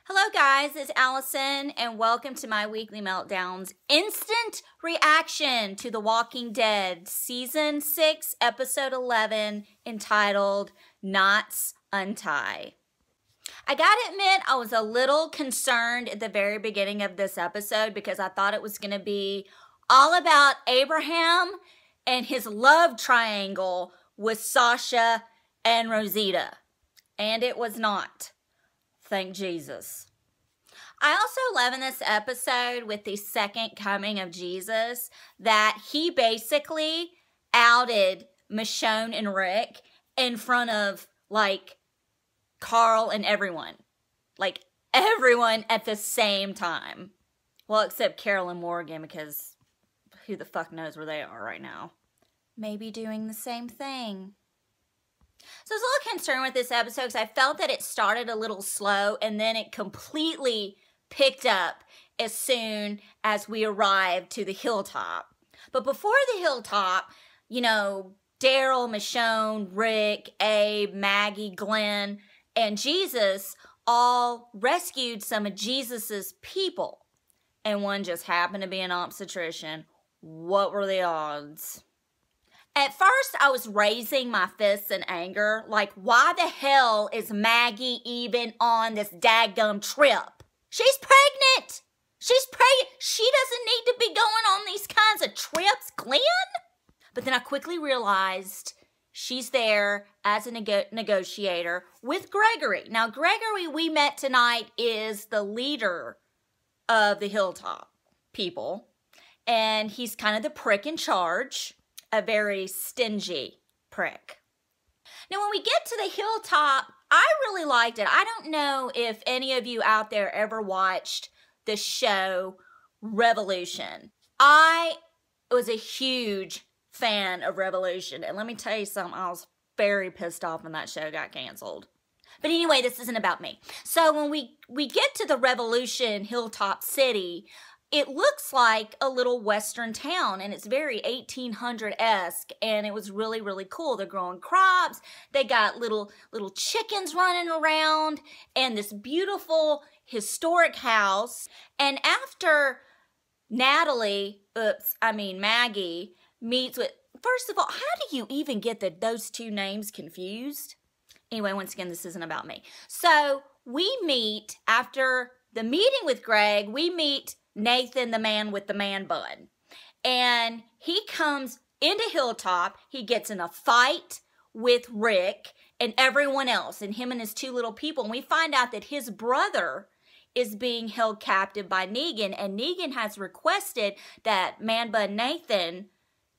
Hello guys, it's Allison and welcome to my weekly Meltdowns instant reaction to The Walking Dead Season 6 Episode 11 entitled Knots Untie. I gotta admit I was a little concerned at the very beginning of this episode because I thought it was going to be all about Abraham and his love triangle with Sasha and Rosita. And it was not. Thank Jesus. I also love in this episode with the second coming of Jesus that he basically outed Michonne and Rick in front of like Carl and everyone. Like everyone at the same time. Well, except Carol and Morgan because who the fuck knows where they are right now. Maybe doing the same thing. So I was a little concerned with this episode because I felt that it started a little slow and then it completely picked up as soon as we arrived to the Hilltop. But before the Hilltop, you know, Daryl, Michonne, Rick, Abe, Maggie, Glenn, and Jesus all rescued some of Jesus's people. And one just happened to be an obstetrician. What were the odds? At first, I was raising my fists in anger. Like, why the hell is Maggie even on this daggum trip? She's pregnant! She's pregnant! She doesn't need to be going on these kinds of trips, Glenn! But then I quickly realized she's there as a negotiator with Gregory. Now, Gregory, we met tonight, is the leader of the Hilltop people. And he's kind of the prick in charge. A very stingy prick. Now, when we get to the Hilltop, I really liked it. I don't know if any of you out there ever watched the show Revolution. I was a huge fan of Revolution. And let me tell you something, I was very pissed off when that show got canceled. But anyway, this isn't about me. So when we get to the Revolution Hilltop City, it looks like a little western town, and it's very 1800-esque, and it was really, really cool. They're growing crops, they got little chickens running around, and this beautiful historic house. And after Maggie meets with, first of all, how do you even get those two names confused? Anyway, once again, this isn't about me. So we meet, after the meeting with Greg, we meet Nathan, the man with the man-bun. And he comes into Hilltop. He gets in a fight with Rick and everyone else, and him and his two little people. And we find out that his brother is being held captive by Negan, and Negan has requested that man-bun Nathan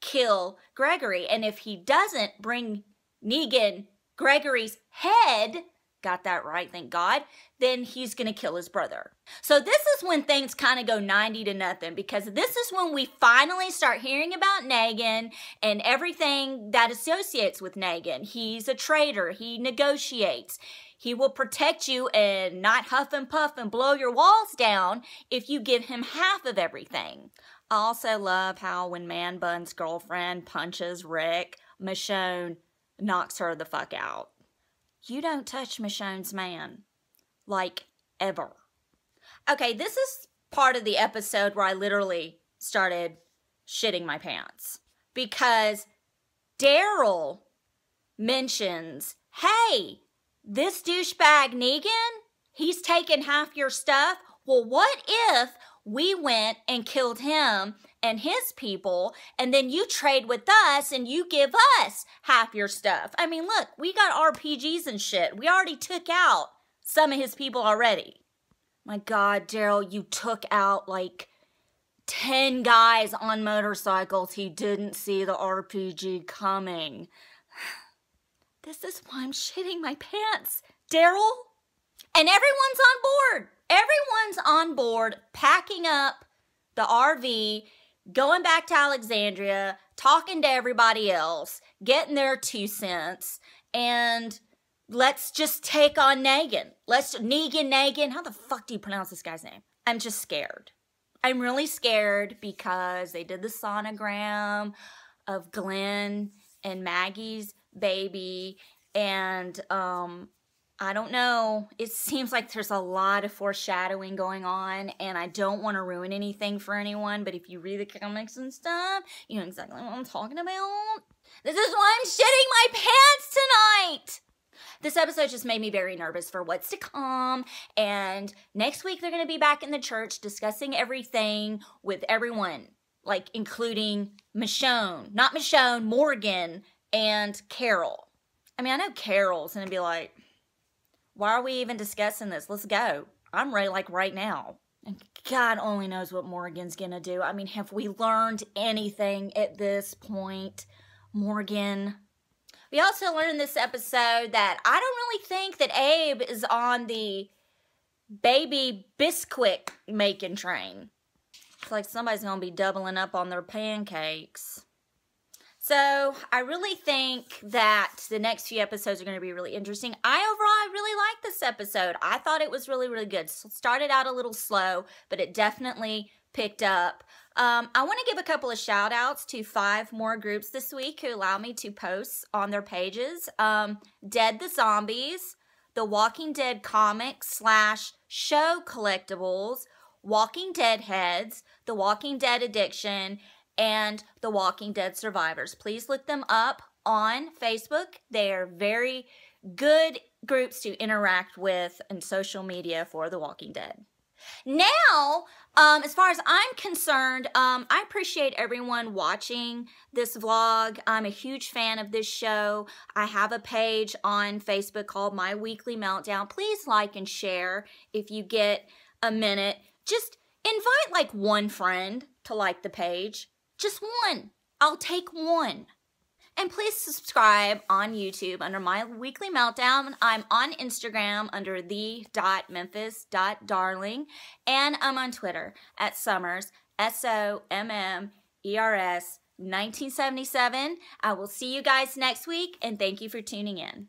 kill Gregory. And if he doesn't bring Negan Gregory's head, got that right, thank God, then he's going to kill his brother. So this is when things kind of go 90-0, because this is when we finally start hearing about Negan and everything that associates with Negan. He's a traitor. He negotiates. He will protect you and not huff and puff and blow your walls down if you give him half of everything. I also love how when Man-Bun's girlfriend punches Rick, Michonne knocks her the fuck out. You don't touch Michonne's man. Like, ever. Okay, this is part of the episode where I literally started shitting my pants. Because Daryl mentions, hey, this douchebag Negan, he's taken half your stuff. Well, what if we went and killed him and his people, and then you trade with us and you give us half your stuff? I mean, look, we got RPGs and shit. We already took out some of his people already. My God, Daryl, you took out like 10 guys on motorcycles. He didn't see the RPG coming. This is why I'm shitting my pants, Daryl. And everyone's on board. Everyone's on board, packing up the RV, going back to Alexandria, talking to everybody else, getting their 2 cents, and let's just take on Negan. Negan. How the fuck do you pronounce this guy's name? I'm just scared. I'm really scared because they did the sonogram of Glenn and Maggie's baby, and I don't know. It seems like there's a lot of foreshadowing going on, and I don't want to ruin anything for anyone, but if you read the comics and stuff, you know exactly what I'm talking about. This is why I'm shitting my pants tonight! This episode just made me very nervous for what's to come, and next week they're going to be back in the church discussing everything with everyone, like including Michonne, not Michonne, Morgan, and Carol. I mean, I know Carol's going to be like, why are we even discussing this? Let's go. I'm ready, like, right now. And God only knows what Morgan's gonna do. I mean, have we learned anything at this point? Morgan. We also learned in this episode that I don't really think that Abe is on the baby biscuit making train. It's like somebody's gonna be doubling up on their pancakes. So I really think that the next few episodes are going to be really interesting. I really like this episode. I thought it was really, really good. So it started out a little slow, but it definitely picked up. I want to give a couple of shout outs to 5 more groups this week who allow me to post on their pages. Dead the Zombies, The Walking Dead Comics / Show Collectibles, Walking Dead Heads, The Walking Dead Addiction, and The Walking Dead Survivors. Please look them up on Facebook. They are very good groups to interact with in social media for The Walking Dead. Now, as far as I'm concerned, I appreciate everyone watching this vlog. I'm a huge fan of this show. I have a page on Facebook called My Weekly Meltdown. Please like and share if you get a minute. Just invite like one friend to like the page. Just one. I'll take one. And please subscribe on YouTube under My Weekly Meltdown. I'm on Instagram under The.memphis.darling. And I'm on Twitter at Summers, SOMMERS 1977. I will see you guys next week, and thank you for tuning in.